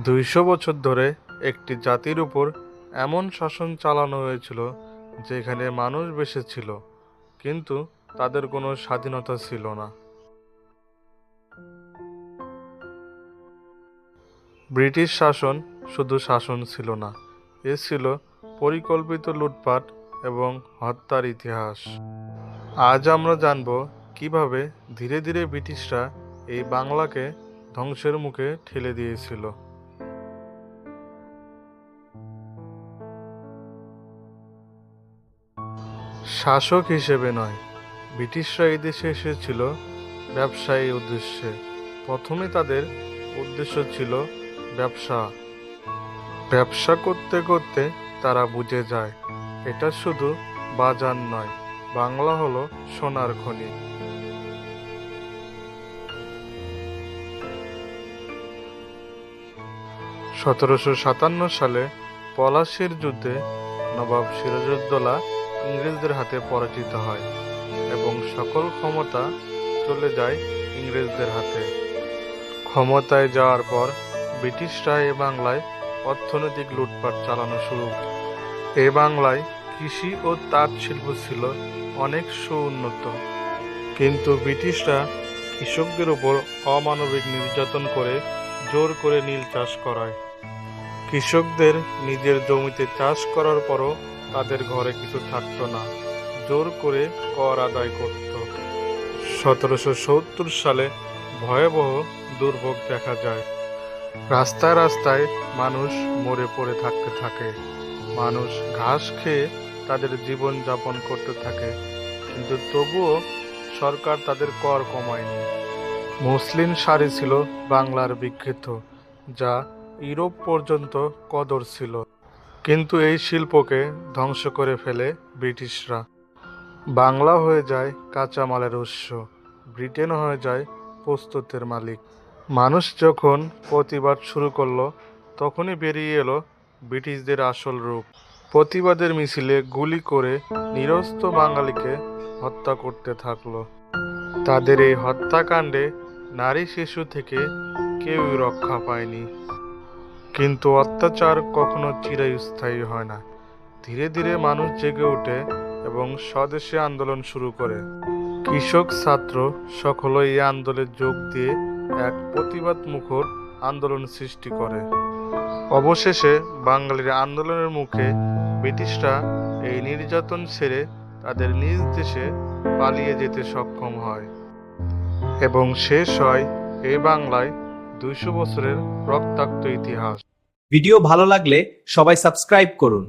দুইশো বছর ধরে একটি জাতির উপর এমন শাসন চালানো হয়েছিল যেখানে মানুষ বেঁচে ছিল, কিন্তু তাদের কোনো স্বাধীনতা ছিল না। ব্রিটিশ শাসন শুধু শাসন ছিল না, এ ছিল পরিকল্পিত লুটপাট এবং হত্যার ইতিহাস। আজ আমরা জানব কিভাবে ধীরে ধীরে ব্রিটিশরা এই বাংলাকে ধ্বংসের মুখে ঠেলে দিয়েছিল। শাসক হিসেবে নয়, ব্রিটিশরা এই দেশে এসেছিল ব্যবসায়ী উদ্দেশ্যে। প্রথমে তাদের উদ্দেশ্য ছিল ব্যবসা। ব্যবসা করতে করতে তারা বুঝে যায় এটা শুধু বাজার নয়, বাংলা হলো সোনার খনি। 1757 সালে পলাশীর যুদ্ধে নবাব সিরাজউদ্দৌলা ইংরেজদের হাতে পরাজিত হয় এবং সকল ক্ষমতা চলে যায় ইংরেজদের হাতে। ক্ষমতায় যাওয়ার পর ব্রিটিশরা এ বাংলায় অর্থনৈতিক লুটপাট চালানো শুরু করে। এ বাংলায় কৃষি ও তাঁত শিল্প ছিল অনেক সুউন্নত, কিন্তু ব্রিটিশরা কৃষকদের উপর অমানবিক নির্যাতন করে জোর করে নীল চাষ করায়। কৃষকদের নিজের জমিতে চাষ করার পরও তাদের ঘরে কিছু থাকতো না, জোর করে কর আদায় করত। 1770 সালে ভয়াবহ দুর্ভোগ দেখা যায়। রাস্তায় রাস্তায় মানুষ মরে পড়ে থাকতে থাকে। মানুষ ঘাস খেয়ে তাদের জীবন যাপন করতে থাকে, কিন্তু তবুও সরকার তাদের কর কমায়নি। মসলিন শাড়ি ছিল বাংলার বিখ্যাত, যা ইউরোপ পর্যন্ত কদর ছিল, কিন্তু এই শিল্পকে ধ্বংস করে ফেলে ব্রিটিশরা। বাংলা হয়ে যায় কাঁচামালের উৎস, ব্রিটেন হয়ে যায় প্রস্তুতের মালিক। মানুষ যখন প্রতিবাদ শুরু করলো, তখনই বেরিয়ে এলো ব্রিটিশদের আসল রূপ। প্রতিবাদের মিছিলে গুলি করে নিরস্ত্র বাঙালিকে হত্যা করতে থাকলো। তাদের এই হত্যাকাণ্ডে নারী শিশু থেকে কেউই রক্ষা পায়নি। কিন্তু অত্যাচার কখনো চিরস্থায়ী হয় না। ধীরে ধীরে মানুষ জেগে ওঠে এবং স্বদেশী আন্দোলন শুরু করে। কৃষক, ছাত্র সকলে এই আন্দোলনে যোগ দিয়ে এক প্রতিবাদ মুখর আন্দোলন সৃষ্টি করে। অবশেষে বাঙালির আন্দোলনের মুখে ব্রিটিশরা এই নির্যাতন ছেড়ে তাদের নিজ দেশে পালিয়ে যেতে সক্ষম হয় এবং শেষ হয় এই বাংলায় 200 বছরের রক্তাক্ত ইতিহাস। ভিডিও ভালো লাগলে সবাই সাবস্ক্রাইব করুন।